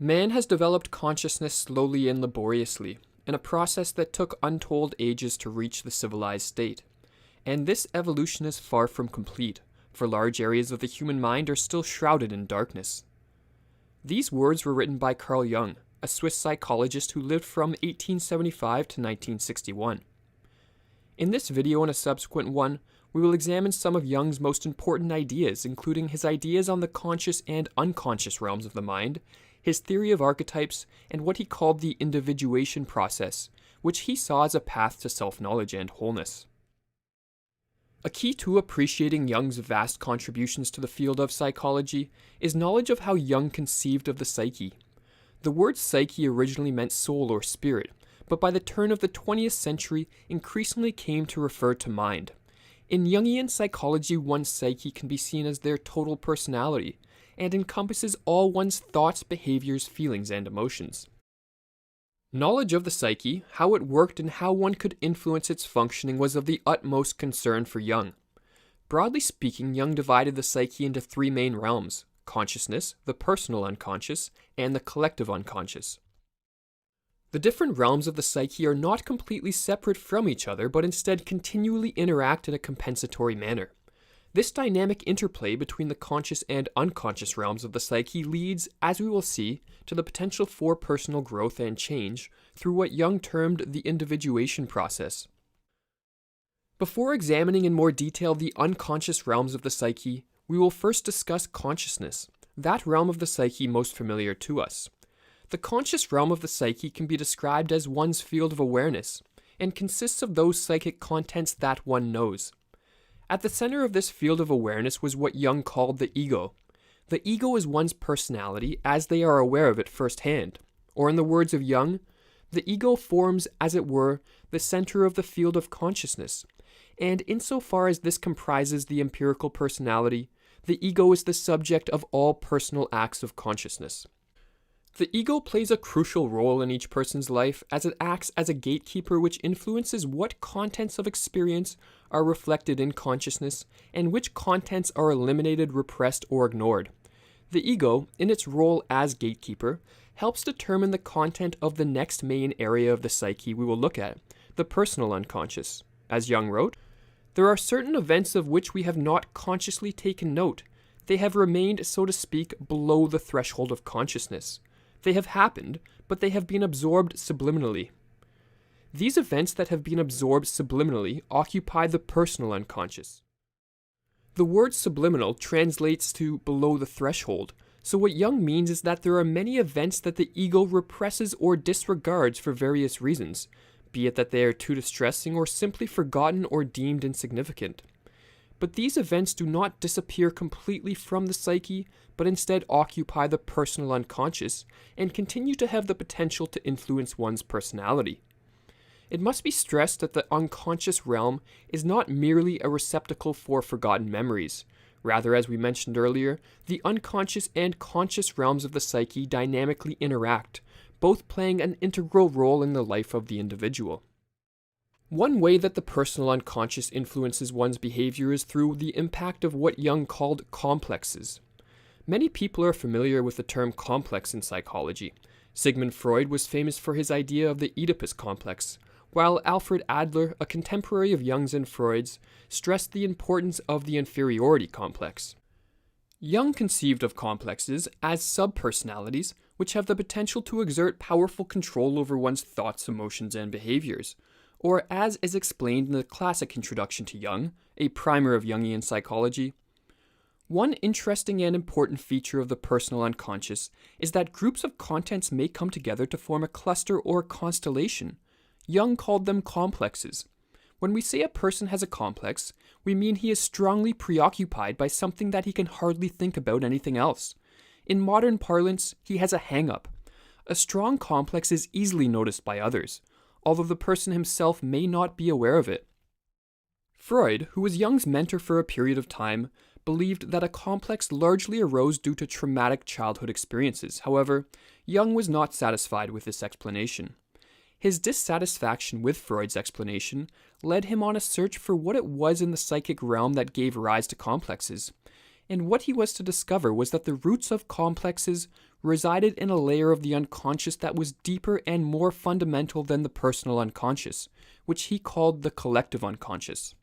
Man has developed consciousness slowly and laboriously, in a process that took untold ages to reach the civilized state. And this evolution is far from complete, for large areas of the human mind are still shrouded in darkness. These words were written by Carl Jung, a Swiss psychologist who lived from 1875 to 1961. In this video and a subsequent one, we will examine some of Jung's most important ideas, including his ideas on the conscious and unconscious realms of the mind, his theory of archetypes, and what he called the individuation process, which he saw as a path to self-knowledge and wholeness. A key to appreciating Jung's vast contributions to the field of psychology is knowledge of how Jung conceived of the psyche. The word psyche originally meant soul or spirit, but by the turn of the 20th century increasingly came to refer to mind. In Jungian psychology, one's psyche can be seen as their total personality, and encompasses all one's thoughts, behaviors, feelings, and emotions. Knowledge of the psyche, how it worked, and how one could influence its functioning was of the utmost concern for Jung. Broadly speaking, Jung divided the psyche into three main realms: consciousness, the personal unconscious, and the collective unconscious. The different realms of the psyche are not completely separate from each other, but instead continually interact in a compensatory manner. This dynamic interplay between the conscious and unconscious realms of the psyche leads, as we will see, to the potential for personal growth and change through what Jung termed the individuation process. Before examining in more detail the unconscious realms of the psyche, we will first discuss consciousness, that realm of the psyche most familiar to us. The conscious realm of the psyche can be described as one's field of awareness, and consists of those psychic contents that one knows. At the center of this field of awareness was what Jung called the ego. The ego is one's personality as they are aware of it firsthand, or in the words of Jung, the ego forms, as it were, the center of the field of consciousness, and insofar as this comprises the empirical personality, the ego is the subject of all personal acts of consciousness. The ego plays a crucial role in each person's life as it acts as a gatekeeper which influences what contents of experience are reflected in consciousness and which contents are eliminated, repressed, or ignored. The ego, in its role as gatekeeper, helps determine the content of the next main area of the psyche we will look at, the personal unconscious. As Jung wrote, "There are certain events of which we have not consciously taken note. They have remained, so to speak, below the threshold of consciousness. They have happened, but they have been absorbed subliminally." These events that have been absorbed subliminally occupy the personal unconscious. The word subliminal translates to below the threshold, so what Jung means is that there are many events that the ego represses or disregards for various reasons, be it that they are too distressing or simply forgotten or deemed insignificant. But these events do not disappear completely from the psyche, but instead occupy the personal unconscious and continue to have the potential to influence one's personality. It must be stressed that the unconscious realm is not merely a receptacle for forgotten memories. Rather, as we mentioned earlier, the unconscious and conscious realms of the psyche dynamically interact, both playing an integral role in the life of the individual. One way that the personal unconscious influences one's behavior is through the impact of what Jung called complexes. Many people are familiar with the term complex in psychology. Sigmund Freud was famous for his idea of the Oedipus complex, while Alfred Adler, a contemporary of Jung's and Freud's, stressed the importance of the inferiority complex. Jung conceived of complexes as subpersonalities which have the potential to exert powerful control over one's thoughts, emotions, and behaviors, or as is explained in the classic introduction to Jung, a primer of Jungian psychology. One interesting and important feature of the personal unconscious is that groups of contents may come together to form a cluster or constellation. Jung called them complexes. When we say a person has a complex, we mean he is strongly preoccupied by something that he can hardly think about anything else. In modern parlance, he has a hang-up. A strong complex is easily noticed by others, although the person himself may not be aware of it. Freud, who was Jung's mentor for a period of time, believed that a complex largely arose due to traumatic childhood experiences. However, Jung was not satisfied with this explanation. His dissatisfaction with Freud's explanation led him on a search for what it was in the psychic realm that gave rise to complexes. and what he was to discover was that the roots of complexes resided in a layer of the unconscious that was deeper and more fundamental than the personal unconscious, which he called the collective unconscious.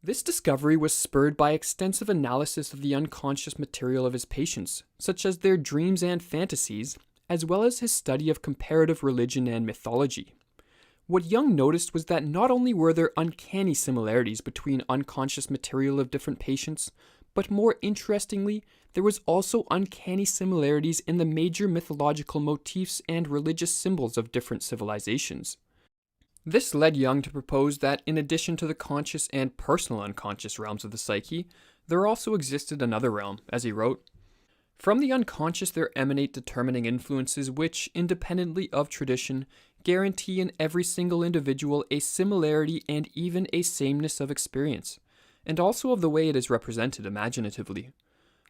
This discovery was spurred by extensive analysis of the unconscious material of his patients, such as their dreams and fantasies, as well as his study of comparative religion and mythology. What Jung noticed was that not only were there uncanny similarities between unconscious material of different patients, but more interestingly, there was also uncanny similarities in the major mythological motifs and religious symbols of different civilizations. This led Jung to propose that in addition to the conscious and personal unconscious realms of the psyche, there also existed another realm, as he wrote. From the unconscious there emanate determining influences which, independently of tradition, guarantee in every single individual a similarity and even a sameness of experience, and also of the way it is represented imaginatively.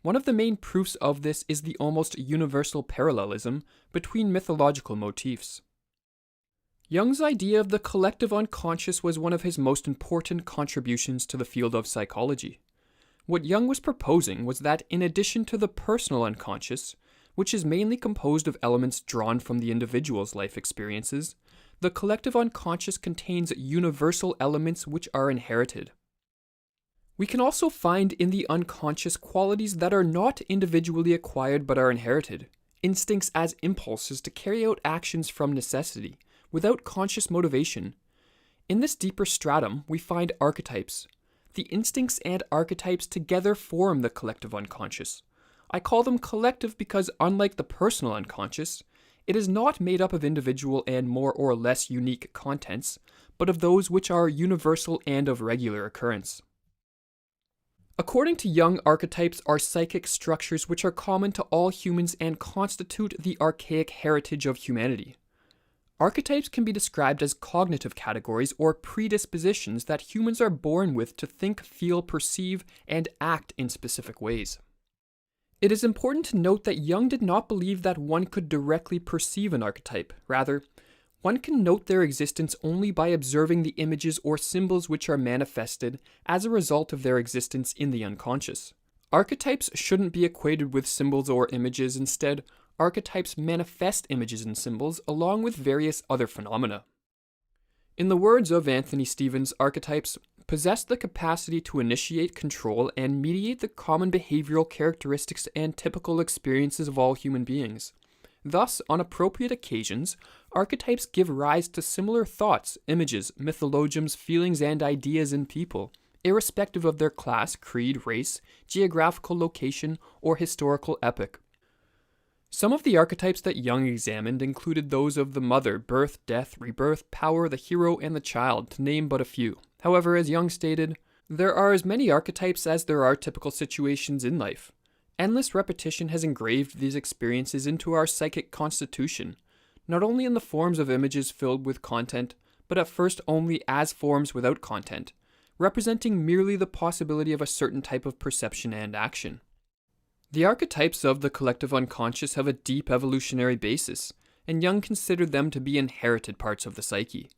One of the main proofs of this is the almost universal parallelism between mythological motifs. Jung's idea of the collective unconscious was one of his most important contributions to the field of psychology. What Jung was proposing was that in addition to the personal unconscious, which is mainly composed of elements drawn from the individual's life experiences, the collective unconscious contains universal elements which are inherited. We can also find in the unconscious qualities that are not individually acquired but are inherited, instincts as impulses to carry out actions from necessity, without conscious motivation. In this deeper stratum, we find archetypes. The instincts and archetypes together form the collective unconscious. I call them collective because, unlike the personal unconscious, it is not made up of individual and more or less unique contents, but of those which are universal and of regular occurrence. According to Jung, archetypes are psychic structures which are common to all humans and constitute the archaic heritage of humanity. Archetypes can be described as cognitive categories or predispositions that humans are born with to think, feel, perceive, and act in specific ways. It is important to note that Jung did not believe that one could directly perceive an archetype. Rather, one can note their existence only by observing the images or symbols which are manifested as a result of their existence in the unconscious. Archetypes shouldn't be equated with symbols or images. Instead, archetypes manifest images and symbols along with various other phenomena. In the words of Anthony Stevens, archetypes possess the capacity to initiate, control, and mediate the common behavioral characteristics and typical experiences of all human beings. Thus, on appropriate occasions, archetypes give rise to similar thoughts, images, mythologisms, feelings, and ideas in people, irrespective of their class, creed, race, geographical location, or historical epoch. Some of the archetypes that Jung examined included those of the mother, birth, death, rebirth, power, the hero, and the child, to name but a few. However, as Jung stated, there are as many archetypes as there are typical situations in life. Endless repetition has engraved these experiences into our psychic constitution, not only in the forms of images filled with content, but at first only as forms without content, representing merely the possibility of a certain type of perception and action. The archetypes of the collective unconscious have a deep evolutionary basis, and Jung considered them to be inherited parts of the psyche.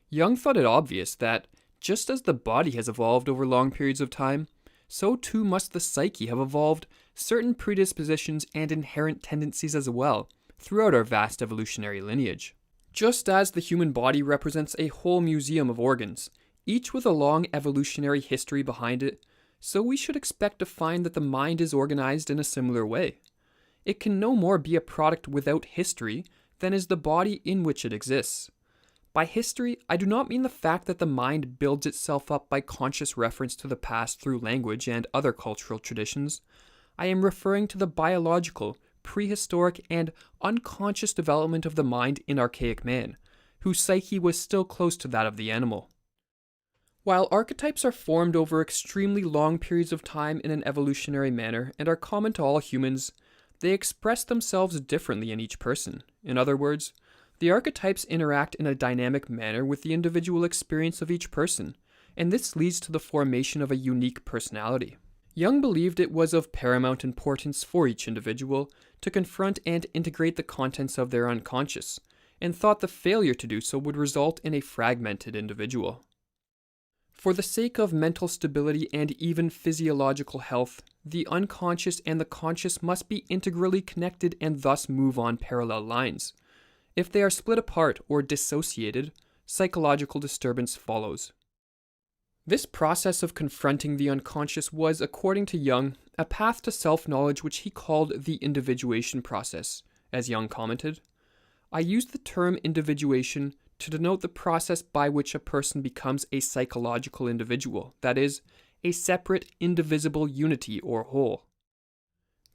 Jung thought it obvious that, just as the body has evolved over long periods of time, so too must the psyche have evolved certain predispositions and inherent tendencies as well, throughout our vast evolutionary lineage. Just as the human body represents a whole museum of organs, each with a long evolutionary history behind it, so we should expect to find that the mind is organized in a similar way. It can no more be a product without history than is the body in which it exists. By history, I do not mean the fact that the mind builds itself up by conscious reference to the past through language and other cultural traditions. I am referring to the biological, prehistoric, and unconscious development of the mind in archaic man, whose psyche was still close to that of the animal. While archetypes are formed over extremely long periods of time in an evolutionary manner and are common to all humans, they express themselves differently in each person. In other words, the archetypes interact in a dynamic manner with the individual experience of each person, and this leads to the formation of a unique personality. Jung believed it was of paramount importance for each individual to confront and integrate the contents of their unconscious, and thought the failure to do so would result in a fragmented individual. For the sake of mental stability and even physiological health, the unconscious and the conscious must be integrally connected and thus move on parallel lines. If they are split apart or dissociated, psychological disturbance follows. This process of confronting the unconscious was, according to Jung, a path to self-knowledge which he called the individuation process. As Jung commented, "I use the term individuation to denote the process by which a person becomes a psychological individual, that is, a separate, indivisible unity or whole."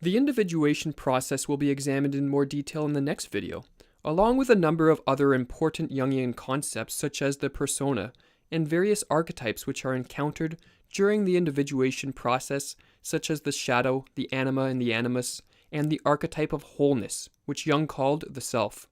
The individuation process will be examined in more detail in the next video, along with a number of other important Jungian concepts such as the persona and various archetypes which are encountered during the individuation process, such as the shadow, the anima and the animus, and the archetype of wholeness, which Jung called the self.